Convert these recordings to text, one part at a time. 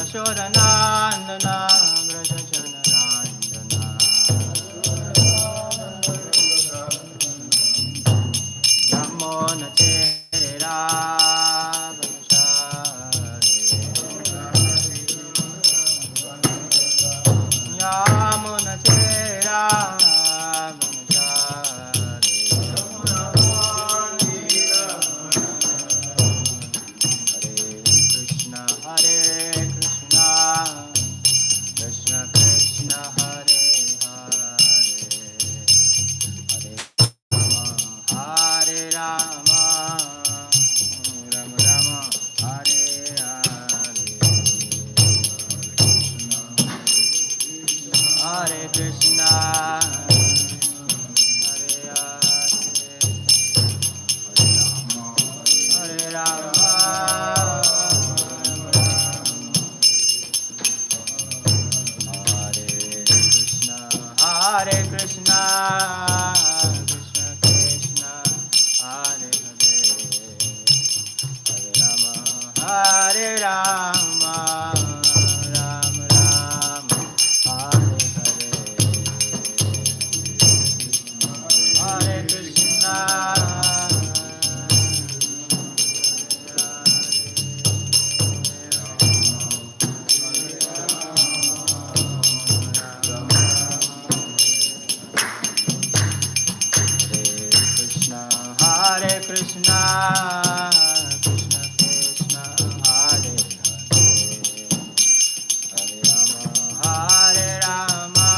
Yashodanandana Vrajachanarandana Yamona Tera Yamuna Tera Krishna Krishna Hare Hare Rama Rama Rama Hare Hare Krishna Hare Rama Hare Krishna Krishna Krishna Hare Hare Hare Rama Rama Rama Hare Hare Krishna Hare Krishna, Krishna Krishna, Hare Hare, Hare Rama,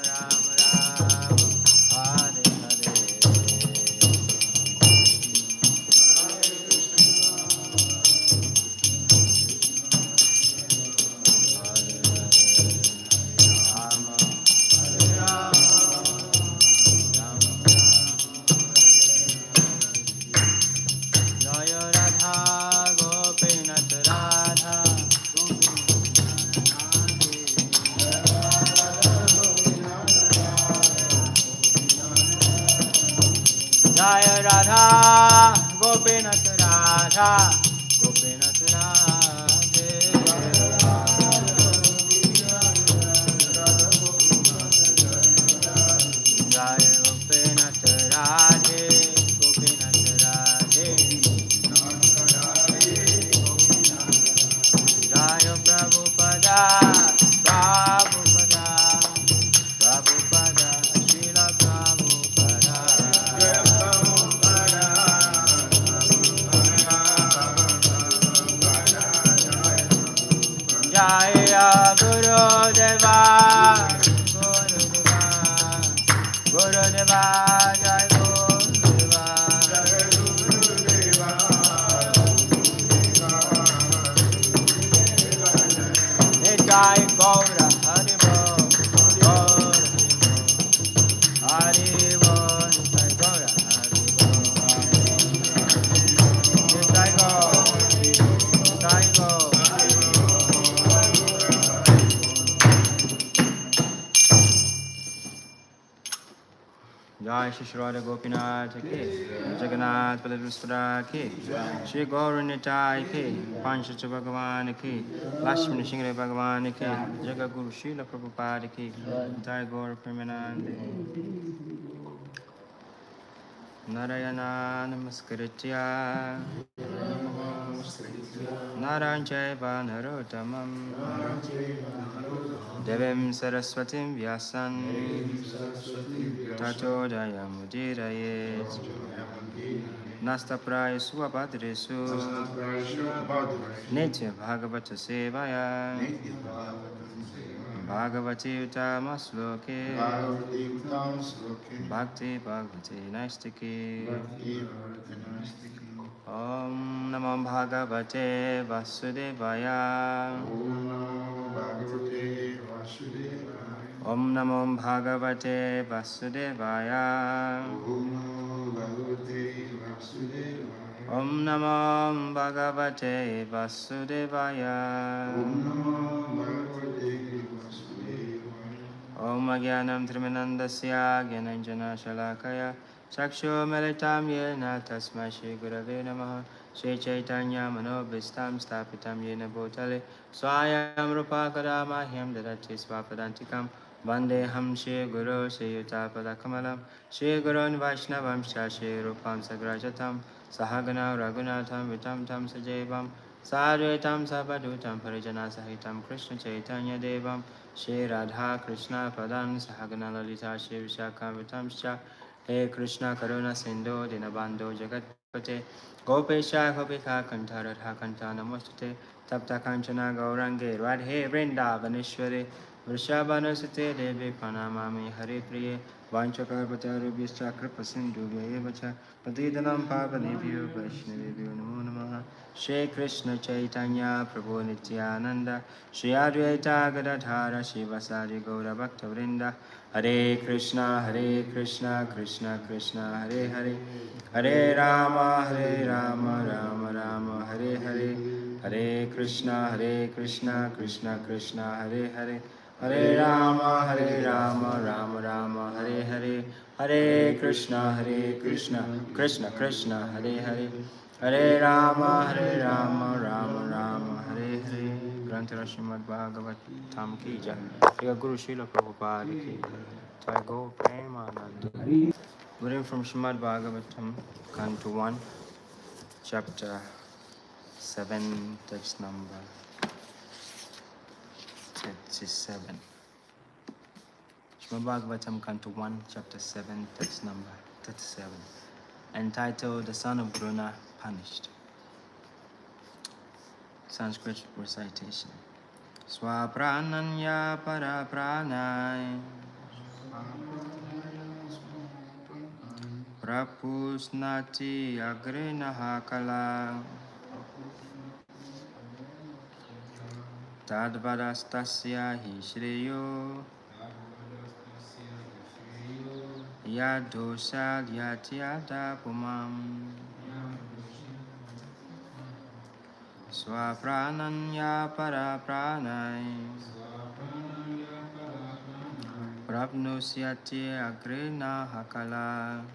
Rama Rama, Hare Hare. Jaya Radha Gopinath Radha Jaya Radha Gopinath Radha Gopinath Radhe Jaya Gopinath Radhe Gopinath Radhe Jaya Prabhupada Prabhupada Prabhupada Srila Prabhupada Jaya Guru Deva Gurudeva Gurudeva Jaya Gurudeva Jai Gaura Haribo Gaura Haribo Jai Gaura Haribo Jai Gaura Jai Gaura Jai Shri Radha Gopinath Ki Jagannath Balavisvara Ki Shri Gaura Nitai Ki Panchacha Bhagavan Ki Lakshmana Singha Bhagavan Ki Jagaguru Srila Prabhupada Ki Jai Gaura Premanande Narayana Namaskaritya Naranjaiva Narottamam Devim Saraswatim Vyasan Tato Jayamudiraye Nasta Prayasu Abhadresu Nitya Bhagavata Sevaya Bhagavati Utamasloke Bhakti Bhagavati Naistiki Om Namo Bhagavate Vasudevaya Om Namo Bhagavate Vasudevaya Om Namo Bhagavate Vasudevaya Om Agyanam Trimanandasya Gyananjana Shalakaya Chakshu Melitam Yena Tasmai Shri Gurave Namaha Shri Chaitanya Manobhistam Stapitam Yena Bhutale Swayam Rupa Kadamahyam Dadati Swapadantikam Vandeham Shri Guru Shri Yutapada Kamalam Shri Gurun Vaishnavam Shri Rupam Sagrajatam Sahagana Raghunatham Vitam Tam Sajevam Sadvetam Sabadutam Parijana Sahitam Krishna Chaitanya Devam Shri Radha Krishna Padan Sahagana Lalita Shri Vishakam Vitam Shah He Krishna Karuna Sindhu Dinabando Jagatpate Gopesha Gopika Kanta Radha Kanta Namostate Tapta Kanchana Gaurange Radhe Vrindavaneshwari Vrishabhanusate Devi Pranamami Hare Priye Vanchakarpatarubhyascha Kripasindhubhya Evacha Patidanam Pavanebhyo Vaishnavebhyo Namo Namaha Shri Krishna Chaitanya Prabhu Nityananda Shri Advaita Gadadhara Shivasari Gaura Bhakta Vrinda Hare Krishna Krishna Krishna Hare Hare Hare Rama Rama Rama Hare Hare Hare Krishna Krishna Krishna Hare Hare Hare Rama Rama Rama Hare Hare Hare Krishna Krishna Krishna Hare Hare Hare Rama Rama Rama Hare Hare Grantara Srimad Bhagavatam Ki Jai Jai Guru Srila Prabhupada Ki Jai Go Premanand. Reading from Srimad Bhagavatam, Canto 1, Chapter 7, text number 37. Srimad Bhagavatam, Canto 1, Chapter 7, text number 37. Entitled The Son of Drona Punished. Sanskrit recitation. Swaprananya parapranay Prapusnati agrinaha kala Tadvadastasya hi shreyo Yadosad yatyada pumam Swaprananya parapranay Prapnusyati agrinaha kala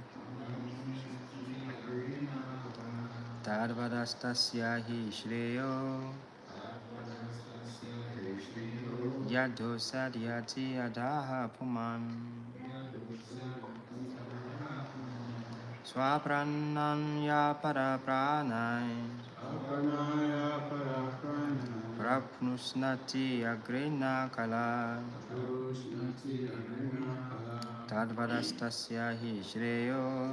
Tadvadastasya hi shreyo Yadosad yati adaha puman Swaprananya parapranay Prapnusnati agrina kala Tadvadastasya hi shreyo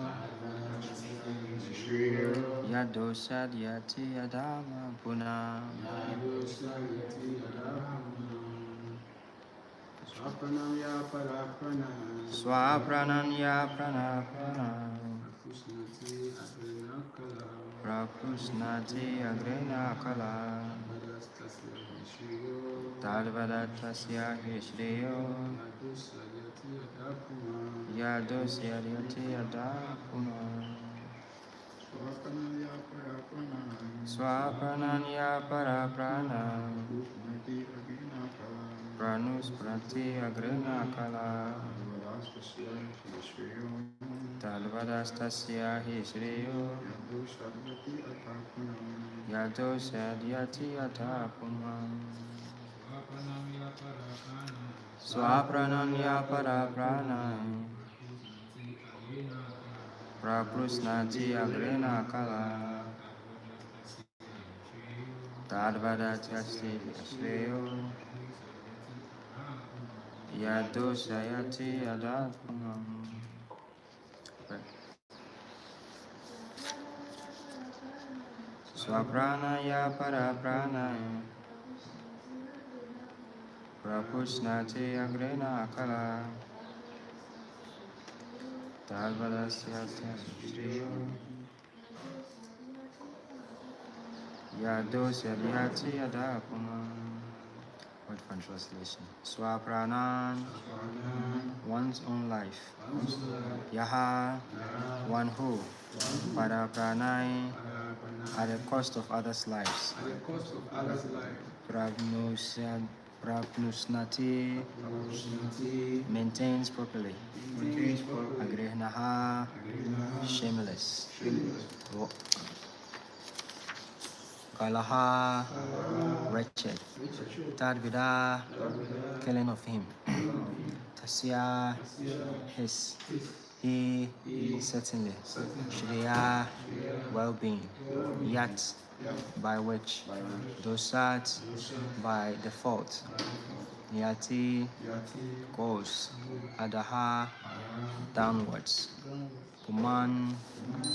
Yadosad yati adama puna Swaprananya prana Prapusnati agrina kala Tadvadatasya hi shreyo Yadosya yati adapuna Swaprananya paraprana Pranusprati agrina kala Tadvadastasya hi shreyo Yadosya yati adapuna Swaprananya paraprana Prapusnati agrina kala Tadvadatasya shreyo Yadosya yati adapuna. Swapranaya parapranaya Prapusnati agrina kala Tadvadasya shreyo Yadosya yati adapuna. Word for translation. Swapranan, one's own life. Yaha, one who. Parapranai, at the cost of others' lives. Prapnusnati, maintains properly. Agrihnaha, shameless. Kalaha, wretched. Tadvida, killing of him. Tasya, his. He, certainly. Shriya, well-being. Yat, by which. Dosat, by default. Yati, goes. Adaha, downwards. Puman,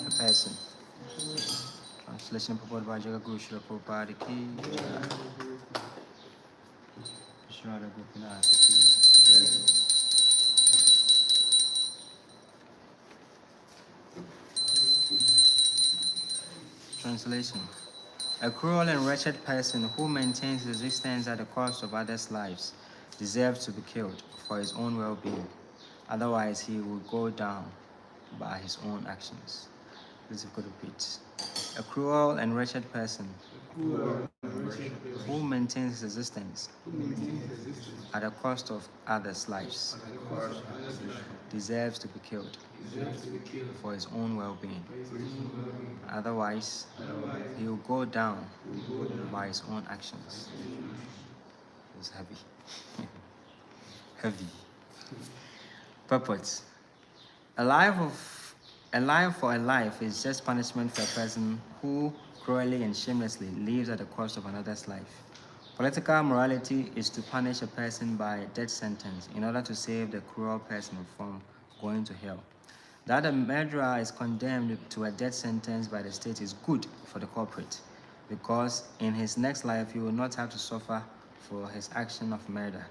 a person. Translation purport by Jaga Guru Srila Prabhupada Ki Shri Gopinath Ki. Translation. A cruel and wretched person who maintains resistance at the cost of others' lives deserves to be killed for his own well-being. Otherwise, he will go down by his own actions. This is good repeat. A cruel and wretched person who maintains resistance at the cost of others' lives deserves to be killed for his own well-being. Otherwise, he will go down by his own actions. It's heavy. Heavy. Purport. A life for a life is just punishment for a person who cruelly and shamelessly lives at the cost of another's life. Political morality is to punish a person by a death sentence in order to save the cruel person from going to hell. That a murderer is condemned to a death sentence by the state is good for the culprit, because in his next life he will not have to suffer for his action of murder.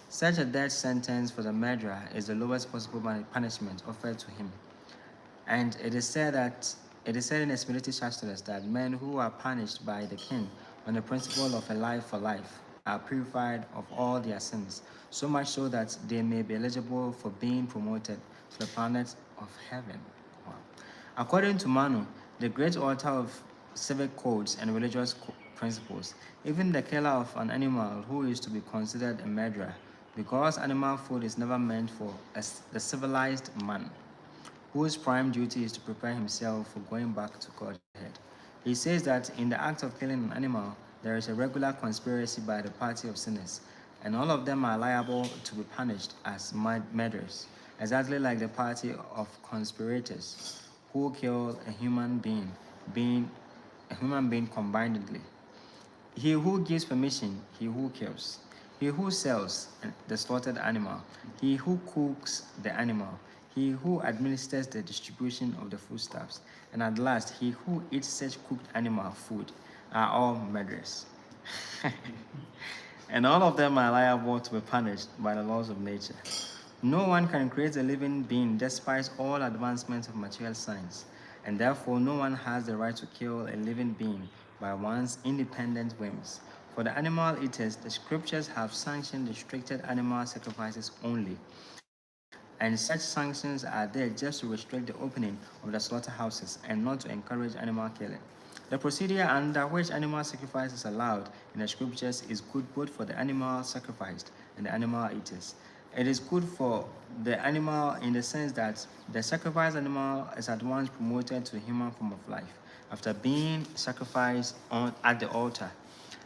Such a death sentence for the murderer is the lowest possible punishment offered to him. And it is said in the Smriti Shastras that men who are punished by the king on the principle of a life for life are purified of all their sins, so much so that they may be eligible for being promoted to the planet of heaven. Wow. According to Manu, the great author of civic codes and religious principles, even the killer of an animal who is to be considered a murderer, because animal food is never meant for the civilized man, whose prime duty is to prepare himself for going back to Godhead. He says that in the act of killing an animal, there is a regular conspiracy by the party of sinners, and all of them are liable to be punished as murderers, exactly like the party of conspirators who kill a human being combinedly. He who gives permission, he who kills. He who sells the slaughtered animal, he who cooks the animal, he who administers the distribution of the foodstuffs, and at last, he who eats such cooked animal food are all murderers. And all of them are liable to be punished by the laws of nature. No one can create a living being despite all advancements of material science, and therefore no one has the right to kill a living being by one's independent whims. For the animal eaters, the scriptures have sanctioned restricted animal sacrifices only, and such sanctions are there just to restrict the opening of the slaughterhouses and not to encourage animal killing. The procedure under which animal sacrifice is allowed in the scriptures is good both for the animal sacrificed and the animal eaters. It is good for the animal in the sense that the sacrificed animal is at once promoted to a human form of life after being sacrificed at the altar.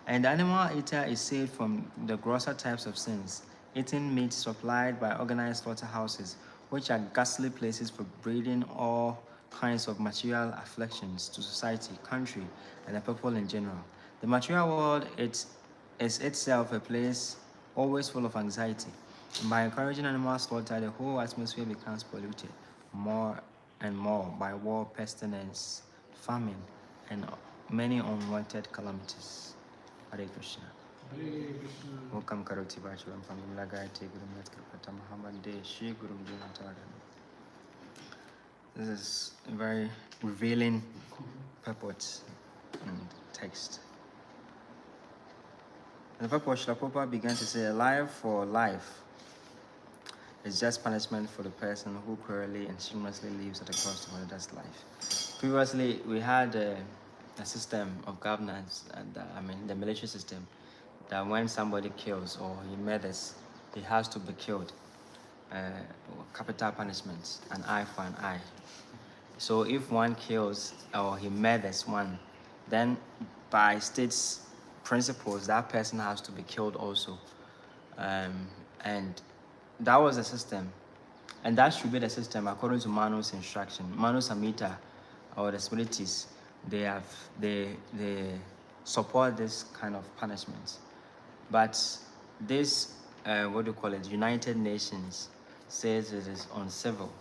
And the animal eater is saved from the grosser types of sins, eating meat supplied by organized slaughterhouses, which are ghastly places for breeding all kinds of material afflictions to society, country, and the people in general. The material world is itself a place always full of anxiety. And by encouraging animal slaughter, the whole atmosphere becomes polluted more and more by war, pestilence, famine, and many unwanted calamities. Hare Krishna. Welcome Karoti Bachuram from Lagayate Gurumat Kripata Muhammad De Shri Guru Junataran. This is a very revealing purport and text. The purport Srila Prabhupada began to say, a life for life is just punishment for the person who cruelly and shamelessly lives at the cost of another's life. Previously, we had a system of governance, and the military system, that when somebody kills or he murders, he has to be killed. Capital punishment, an eye for an eye. So if one kills or he murders one, then by state's principles, that person has to be killed also. And that was the system. And that should be the system according to Manu's instruction. Manu Samhita, or the spiritists, they support this kind of punishments. But this, what do you call it, United Nations says it is uncivil.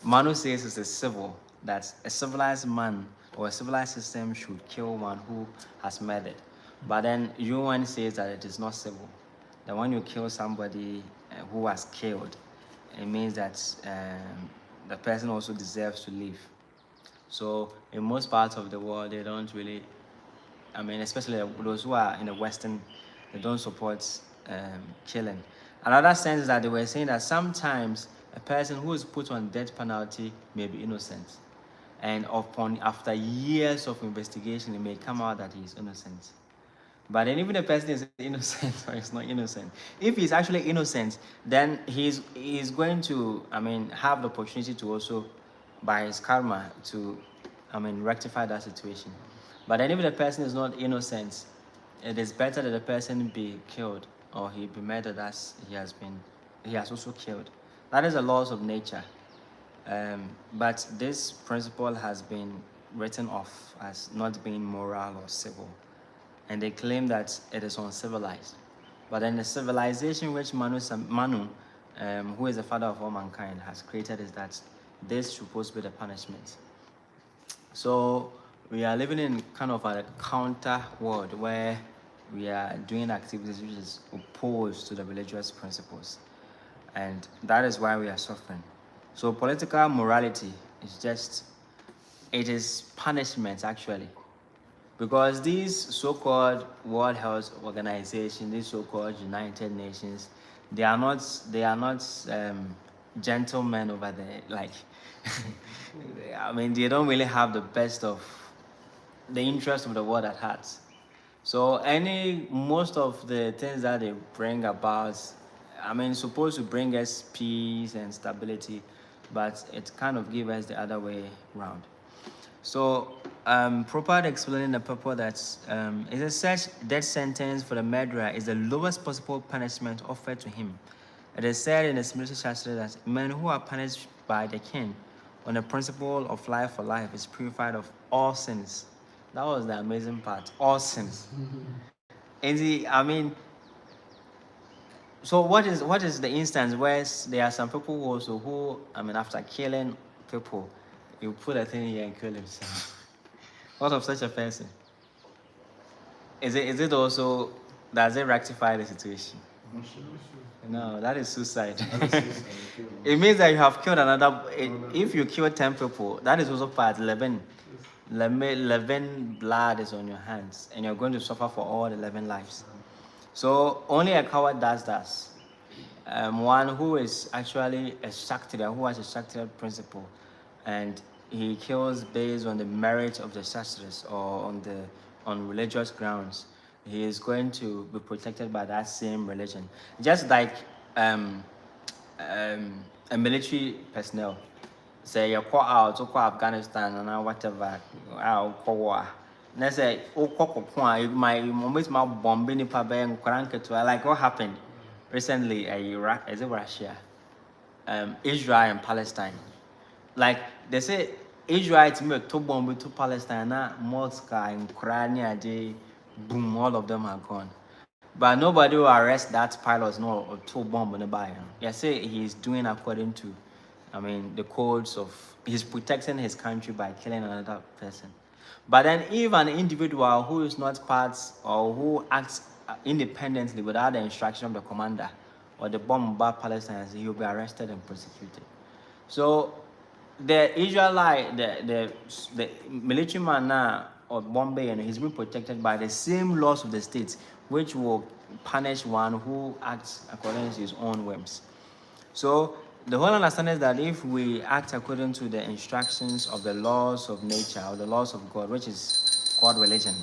Manu says it's a civil, that a civilized man or a civilized system should kill one who has murdered. But then UN says that it is not civil. That when you kill somebody who has killed, it means that the person also deserves to live. So in most parts of the world, they don't really, especially those who are in the Western, they don't support killing. Another sense is that they were saying that sometimes a person who is put on death penalty may be innocent. And after years of investigation, it may come out that he is innocent. But then even the person is innocent or is not innocent. If he's actually innocent, then he's going to, have the opportunity to also, by his karma, to, rectify that situation. But then if the person is not innocent, it is better that the person be killed or he be murdered as he has also killed. That is the laws of nature. But this principle has been written off as not being moral or civil. And they claim that it is uncivilized. But then the civilization which Manu, who is the father of all mankind, has created is that this is supposed to be the punishment. So we are living in kind of a counter world where we are doing activities which is opposed to the religious principles. And that is why we are suffering. So political morality is punishment actually. Because these so-called World Health Organization, these so-called United Nations, they are not gentlemen over there. Like, they don't really have the best of the interest of the world at heart. So most of the things that they bring about, supposed to bring us peace and stability, but it kind of gives us the other way around. So, proper explaining the purpose that it is such death sentence for the murderer is the lowest possible punishment offered to him. It is said in the Smriti Shastra that men who are punished by the king on the principle of life for life is purified of all sins. That was the amazing part, all sins. And so what is the instance where there are some people who after killing people, you put a thing here and kill himself? What of such a person? Is it also, does it rectify the situation? No, that is suicide. It means that you have killed another. If you kill 10 people, that is also part 11. 11 blood is on your hands, and you're going to suffer for all 11 lives. So only a coward does that. One who is actually a Kshatriya, who has a Kshatriya principle, and he kills based on the merit of the Shastras or on religious grounds, he is going to be protected by that same religion. Just like a military personnel. Say you call out to Afghanistan and whatever, call war. Let's say my bombing like what happened recently Iraq, is it Russia? Israel and Palestine. Like they say Israel to bomb to Palestine, Moscow and Ukraine, boom, all of them are gone. But nobody will arrest that pilot or two bomb on the buy. They say he's doing according to the codes of, he's protecting his country by killing another person. But then if an individual who is not part or who acts independently without the instruction of the commander or the bomb about Palestine, he will be arrested and prosecuted. So the Israelite, the military man now or Bombay, and he's been protected by the same laws of the states, which will punish one who acts according to his own whims. So the whole understanding is that if we act according to the instructions of the laws of nature or the laws of God, which is called religion,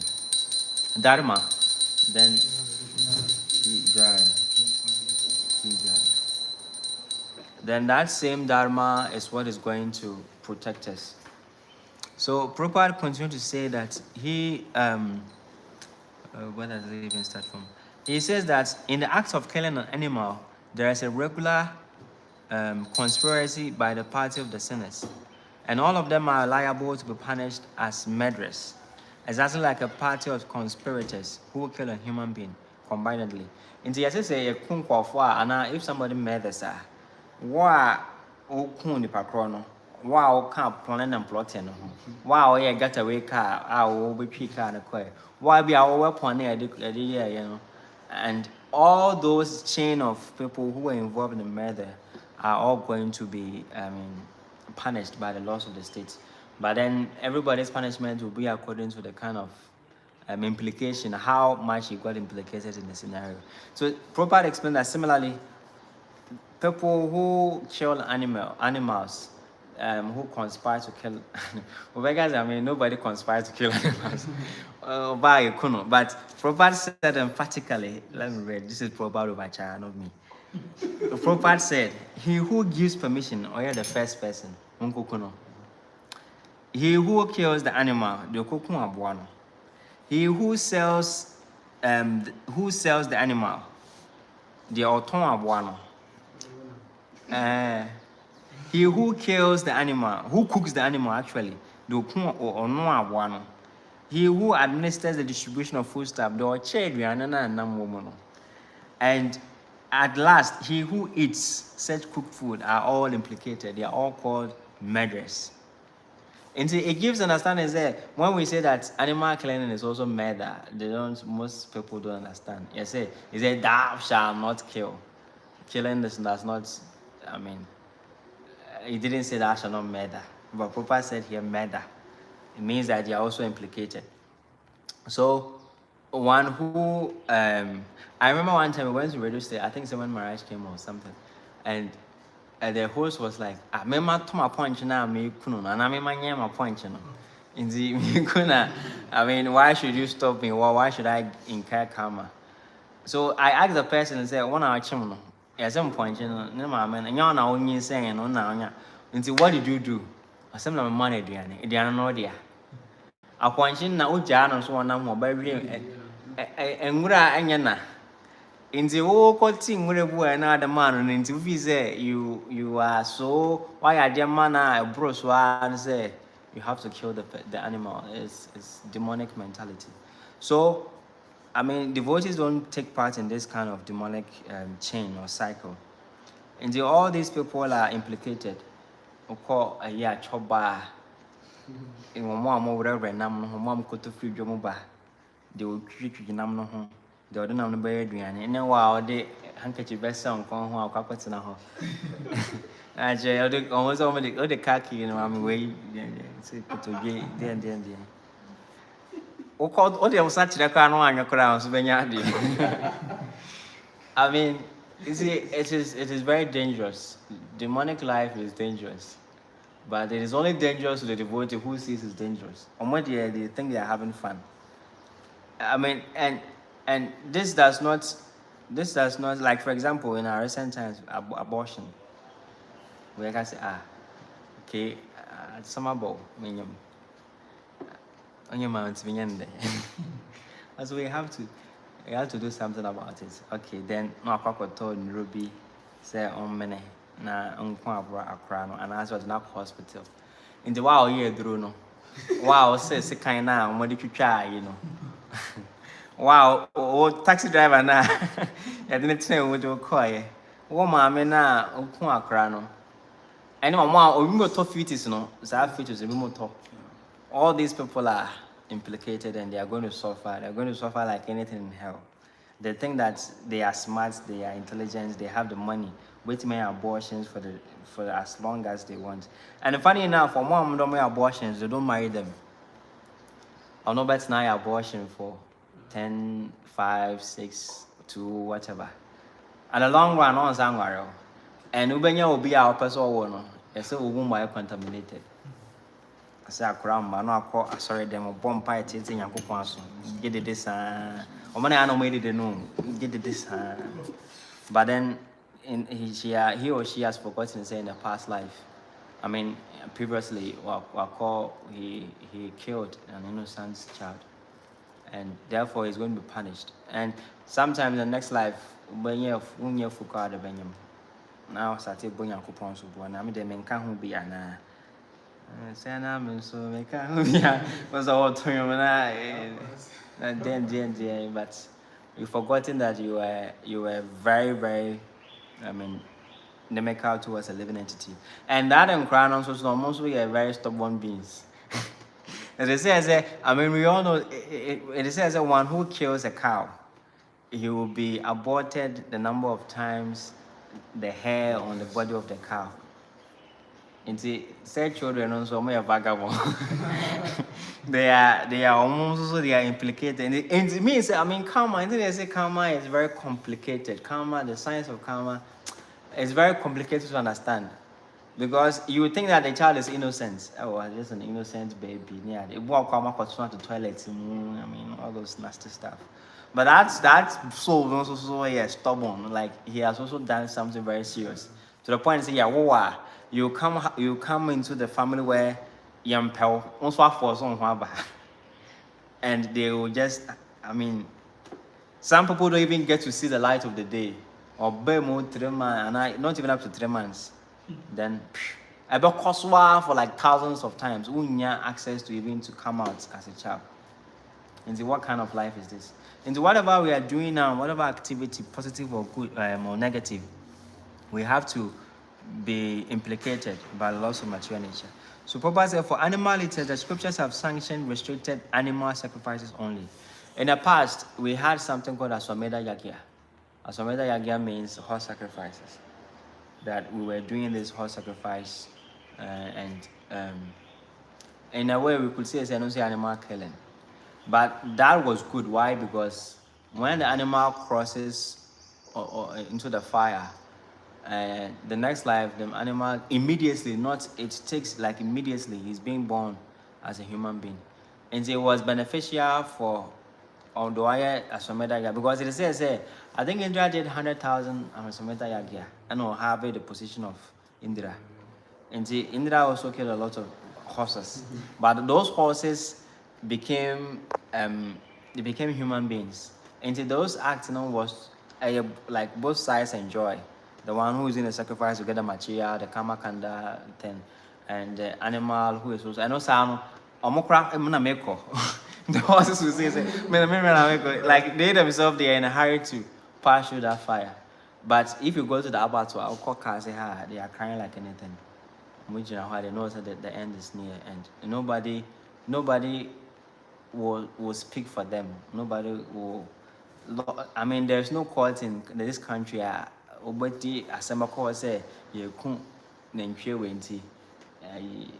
Dharma, then that same Dharma is what is going to protect us. So Prabhupada continued to say that he, where does it even start from? He says that in the act of killing an animal, there is a regular conspiracy by the party of the sinners, and all of them are liable to be punished as murderers, exactly like a party of conspirators who will kill a human being combinedly. In the say and if somebody murders her, what who pakrono, wow can't plan and plotting, wow, yeah, get away car, our be car and a why be our weapon and all those chain of people who were involved in the murder are all going to be, punished by the laws of the state. But then everybody's punishment will be according to the kind of implication, how much he got implicated in the scenario. So Prabhupada explained that similarly, people who kill animals, who conspire to kill guys, nobody conspires to kill animals. But Prabhupada said emphatically, let me read, this is Prabhupada Ubachara, not me. Prabhupada said, he who gives permission, or the first person, he who kills the animal, the kuku abuano. He who sells the animal, the oton abuano. He who kills the animal, who cooks the animal actually, the okun or no abuano. He who administers the distribution of foodstuff, the ochedriana and at last, he who eats such cooked food are all implicated. They are all called murderers. And it gives understanding that when we say that animal killing is also murder, most people don't understand. You say, thou shalt not kill. Killing does not, he didn't say thou shalt not murder. But Prabhupada said here murder. It means that they are also implicated. So, one who, I remember one time we went to radio station, I think someone Maraj came or something, and the host was like, I remember to my point now, me kuno, and I remember my point, in the why should you stop me? Why should I incur karma? So I asked the person and said, one hour chimno, at some point, no man, and you're now only saying, no, now, what did you do? I said, my money, Diana, no, dear. A point in now, Jan, so one more by and Anyana. In the whole thing, whatever another man, and into visa, you are so why are dear man, a bros one say you have to kill the animal. It's demonic mentality. So, devotees don't take part in this kind of demonic chain or cycle. And all these people are implicated. Of course, choba. In one more whatever, mom could to free Jomuba. They will treat you nam the other number Adrian, and then wow, the handkerchief best song from who I'll in a hole. I almost over the khaki in my way. Put to gay, then. Oh, called all the such a car on your crowns when you you see, it is very dangerous. Demonic life is dangerous. But it is only dangerous to the devotee who sees it's dangerous. On what they think they are having fun. And this does not, like for example, in our recent times, abortion. We can say, okay, summer ball, on your mounts, so we have to do something about it. Okay, then no papa told Ruby, say on many na Akrano, and as was not hospital. In the wow year no. Wow, says kind now, what did you try, Wow, taxi driver na. I didn't say what you call. Mamma na Akrano. I know wow, we got tough fetus, features all these people are implicated and they are going to suffer. They're going to suffer like anything in hell. They think that they are smart, they are intelligent, they have the money, which may abortions for as long as they want. And funny enough, for more don't make abortions, they don't marry them. I'll not bet now abortion for 10, 5, 6, 2, whatever. And the long run on Sangwaro. And Ubenya will be our person or yes, we won't be contaminated. I say, I no call sorry them or bomb pie in your coupons. Get this, or money I know made it no. Get this, but then he or she has forgotten to say in the past life. I mean, previously, he killed an innocent child, and therefore he's going to be punished. And sometimes in the next life, when you have now started bringing a coupon so one. I mean, the men can't be an so make was all to him and then, but you've forgotten that you were very, very, I mean, the make out towards a living entity. And that and crown also almost we are very stubborn beings. As they say, I mean, we all know it says that one who kills a cow, he will be aborted the number of times the hair on the body of the cow. And see, say children also may vagabond. they are almost also they are implicated. And it means, I mean, karma, I think they say karma is very complicated. Karma, the science of karma is very complicated to understand. Because you would think that the child is innocent. Oh, just an innocent baby. Yeah, they walk out to the toilet. I mean, all those nasty stuff. But that's soul also stubborn. Like he has also done something very serious. To the point, say, yeah, you come into the family where young people also for some and they will just, I mean, some people don't even get to see the light of the day, or not even up to 3 months. Then I bought Koswa for like thousands of times. We need access to even to come out as a child. And see what kind of life is this? And whatever we are doing now, whatever activity, positive or good or negative, we have to be implicated by the laws of mature nature. So Papa said, for animal eaters, the scriptures have sanctioned restricted animal sacrifices only. In the past, we had something called Aswameda Yagya. Aswameda Yagya means horse sacrifices. That we were doing this horse sacrifice, and in a way we could say it's an animal killing. But that was good. Why? Because when the animal crosses or into the fire, the next life, the animal immediately, it takes like immediately, he's being born as a human being. And it was beneficial for Ondoaya Aswameda Yagya, because it says, I think Indra did 100,000 Aswameda Yagya, and have the position of Indra. And Indra also killed a lot of horses, but those horses became human beings. And those acts, was like both sides enjoy. The one who is in the sacrifice to get the machia, the kamakanda thing, and the animal who is also. I know some omokra meko. The horses will say, like they themselves, they are in a hurry to pass through that fire. But if you go to the abattoir, they are crying like anything. Which they know that the end is near, and nobody will speak for them. Nobody will. I mean, there's no court in this country. Obeti asemako say you kun nenchwe wenti.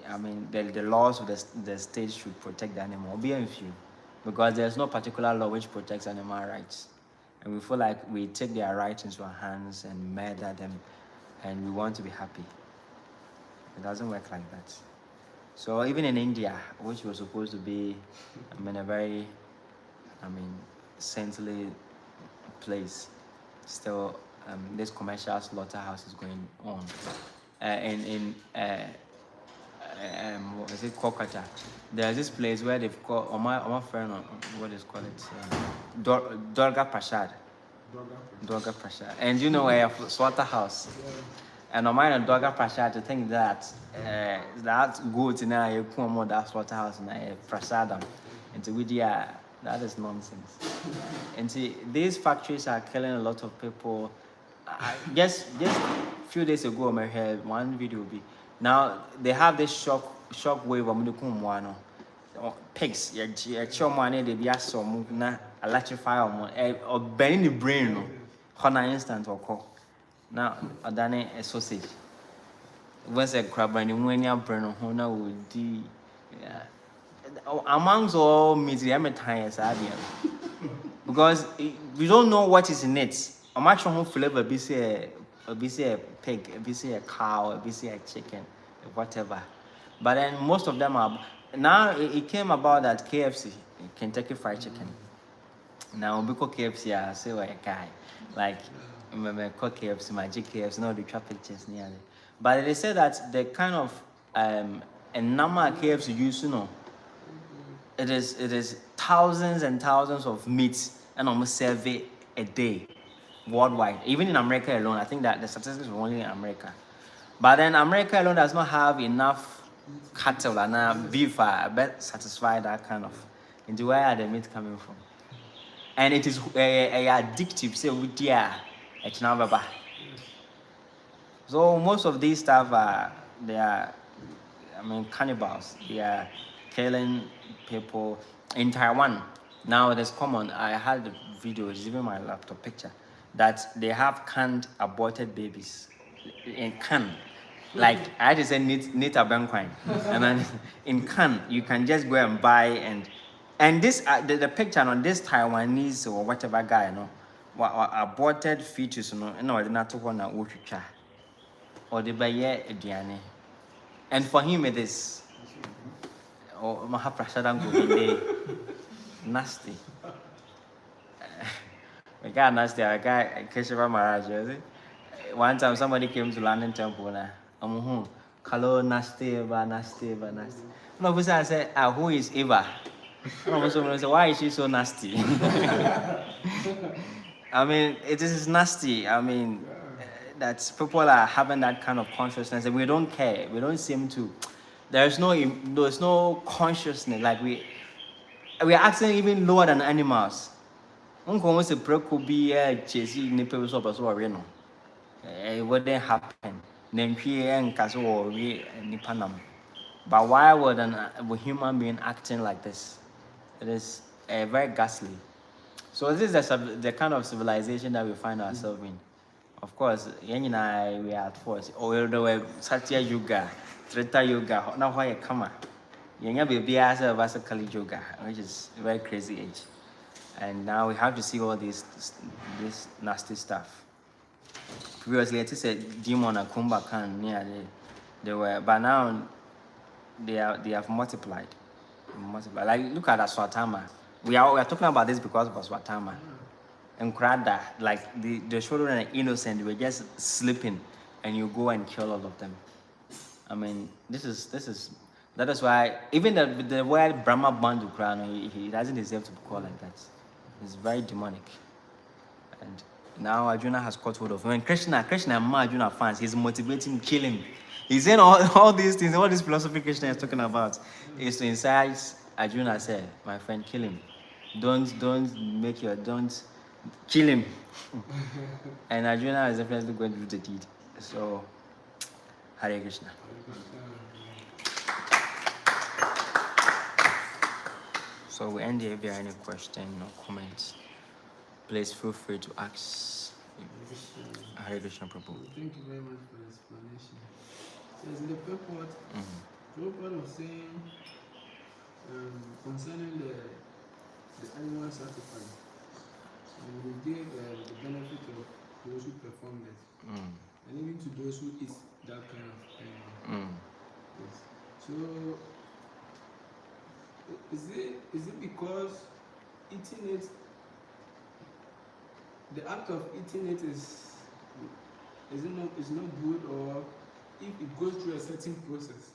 I mean, the laws of the state should protect the animal. Be a few, because there's no particular law which protects animal rights, and we feel like we take their rights into our hands and murder them, and we want to be happy. It doesn't work like that. So even in India, which was supposed to be, a very, saintly place, still this commercial slaughterhouse is going on. What is it, Kolkata? There's this place where they've got, my friend, what is called it, Durga Prasad. Durga Prasad. And you know a slaughterhouse. And on my Durga Prasad to think that that's good now, you come on that slaughterhouse and a Prasadam. And to that is nonsense. And see, these factories are killing a lot of people. Just a few days ago, I heard one video now they have this shock wave of pigs. They be some electrify or burning the brain. Hona instant or call. Now I done a sausage. Once a crab and when you burn on Hona would be amongst all media times, because we don't know what is in it. I'm actually home flavor be say a pig, be say a cow, be say a chicken, whatever. But then most of them are now it came about that KFC, Kentucky Fried Chicken. Now we cook KFC, I say a guy. Like remember cook KFC, my KFC, no the trap pictures nearly. But they say that the kind of and number KFC use, it is thousands and thousands of meats and almost serve it a day worldwide. Even in America alone, I think that the statistics are only in America. But then America alone does not have enough cattle and beef but satisfy that kind of. Into where are the meat coming from? And it is addictive. Say we dear, it's now baba. So most of these stuff they are, I mean, cannibals. They are killing people in Taiwan. Now it is common. I had the video, it's even my laptop picture, that they have canned aborted babies in can. Like I had to say need a bank coin. And then in can you can just go and buy and this the picture on this Taiwanese or whatever guy, aborted fetus, or the not one or the baye diane. And for him it is nasty. A guy nasty, a guy Keshiva Maharaj. One time somebody came to London Temple and hello nasty Eva, nasty Eva, nasty. No, but I said, who is Eva? And someone said, why is she so nasty? I mean, it is nasty. I mean, that people are having that kind of consciousness and we don't care. We don't seem to. There's no consciousness. Like we are acting even lower than animals. It wouldn't happen. But why would a human being acting like this? It is very ghastly. So this is the kind of civilization that we find ourselves in. Of course, we are at force. Or the way Satya Yoga, Treta Yoga, now why a kama. Yenya baby as a Kali Yoga, which is a very crazy age. And now we have to see all this nasty stuff. Previously, it said demon and Kumba Khan near they were, but now they have multiplied. Like look at Swatama. We are talking about this because of Swatama. And Krada, like the children are innocent, they were just sleeping, and you go and kill all of them. I mean, that is why even the word Brahma Bandhu Krana, he doesn't deserve to be called like that. It's very demonic. And now Arjuna has caught hold of him. And Krishna and Arjuna fans, he's motivating, killing. He's saying all these things, all this philosophy Krishna is talking about is to incite Arjuna say, my friend, kill him. Don't kill him. And Arjuna is definitely going to do the deed. So, Hare Krishna. So we end here. If there are any questions or comments, please feel free to ask. Hare Krishna Prabhu. Thank you very much for the explanation. So in the purport, Prabhupada was saying concerning the animal sacrifice, and we gave the benefit of those who perform it, and even to those who eat that kind of animal. Yes. So is it because eating it, the act of eating it is not good, or if it goes through a certain process,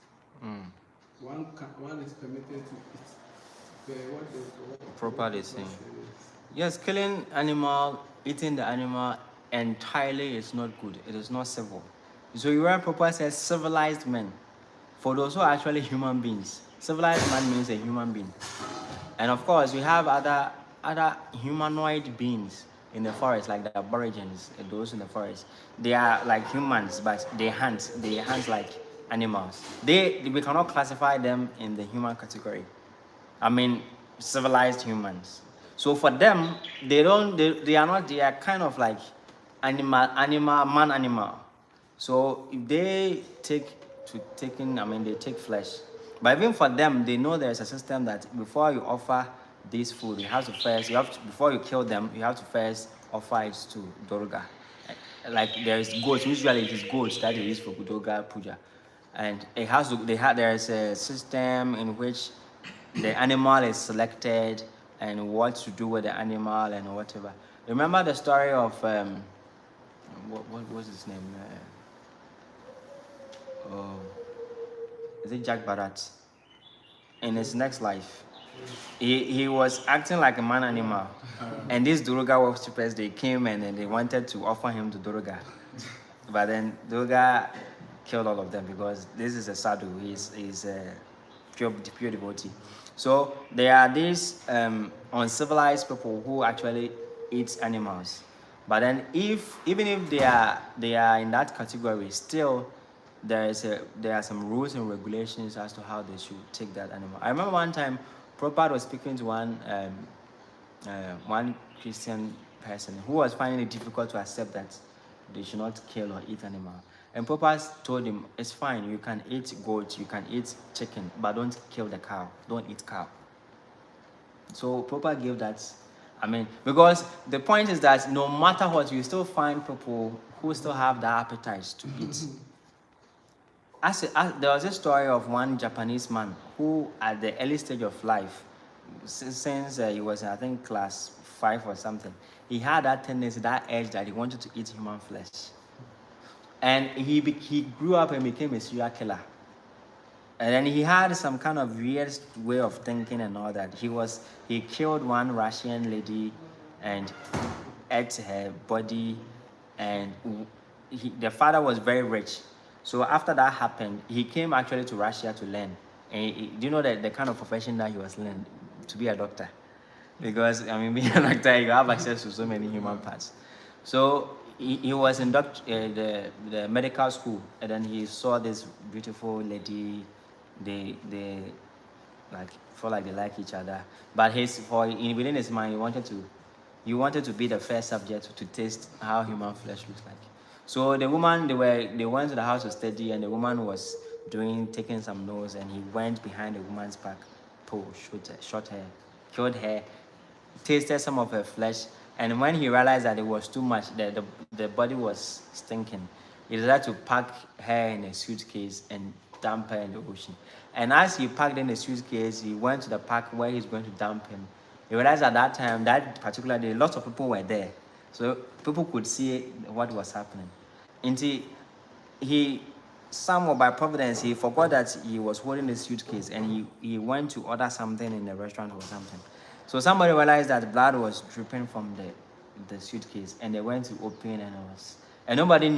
one is permitted to eat? Properly saying. Yes, killing animal, eating the animal entirely is not good. It is not civil. So you are proper says civilized men. For those who are actually human beings, civilized man means a human being. And of course, we have other humanoid beings in the forest, like the aborigines, those in the forest. They are like humans, but they hunt like animals. We cannot classify them in the human category. I mean, civilized humans. So for them, they are kind of like animal. So if they take flesh. But even for them, they know there's a system that before you offer this food, before you kill them, you have to first offer it to Durga. Like there is goats, usually it is goats that they use for Durga Puja. And there is a system in which the animal is selected and what to do with the animal and whatever. Remember the story of what was his name? is it Jack Barat? In his next life, he was acting like a man animal, and these Duruga worshippers, they came and then they wanted to offer him to Duruga, but then Duruga killed all of them because this is a sadhu. He's a pure devotee. So there are these uncivilized people who actually eat animals, but then even if they are in that category, still there are some rules and regulations as to how they should take that animal. I remember one time Prabhupada was speaking to one Christian person who was finding it difficult to accept that they should not kill or eat animal. And Prabhupada told him, it's fine, you can eat goat, you can eat chicken, but don't kill the cow, don't eat cow. So Prabhupada gave that, because the point is that no matter what, you still find people who still have the appetite to eat. There was a story of one Japanese man who, at the early stage of life, since he was, I think, class 5 or something, he had that tendency, that urge that he wanted to eat human flesh. And he grew up and became a serial killer. And then he had some kind of weird way of thinking and all that. He killed one Russian lady and ate her body, and the father was very rich. So after that happened, he came actually to Russia to learn. And do you know that the kind of profession that he was learning? To be a doctor. Because, being a doctor, you have access to so many human parts. So he was in the medical school, and then he saw this beautiful lady. They felt like they like each other. But within his mind, he wanted to be the first subject to taste how human flesh looks like. So the woman, they went to the house to study, and the woman was taking some notes, and he went behind the woman's back, shot her, killed her, tasted some of her flesh, and when he realized that it was too much, the body was stinking, he decided to pack her in a suitcase and dump her in the ocean. And as he packed in the suitcase, he went to the park where he's going to dump him. He realized at that time, that particular day, lots of people were there. So people could see what was happening. Until somehow by providence, he forgot that he was holding the suitcase, and he went to order something in the restaurant or something. So somebody realized that blood was dripping from the suitcase, and they went to open, and nobody knew.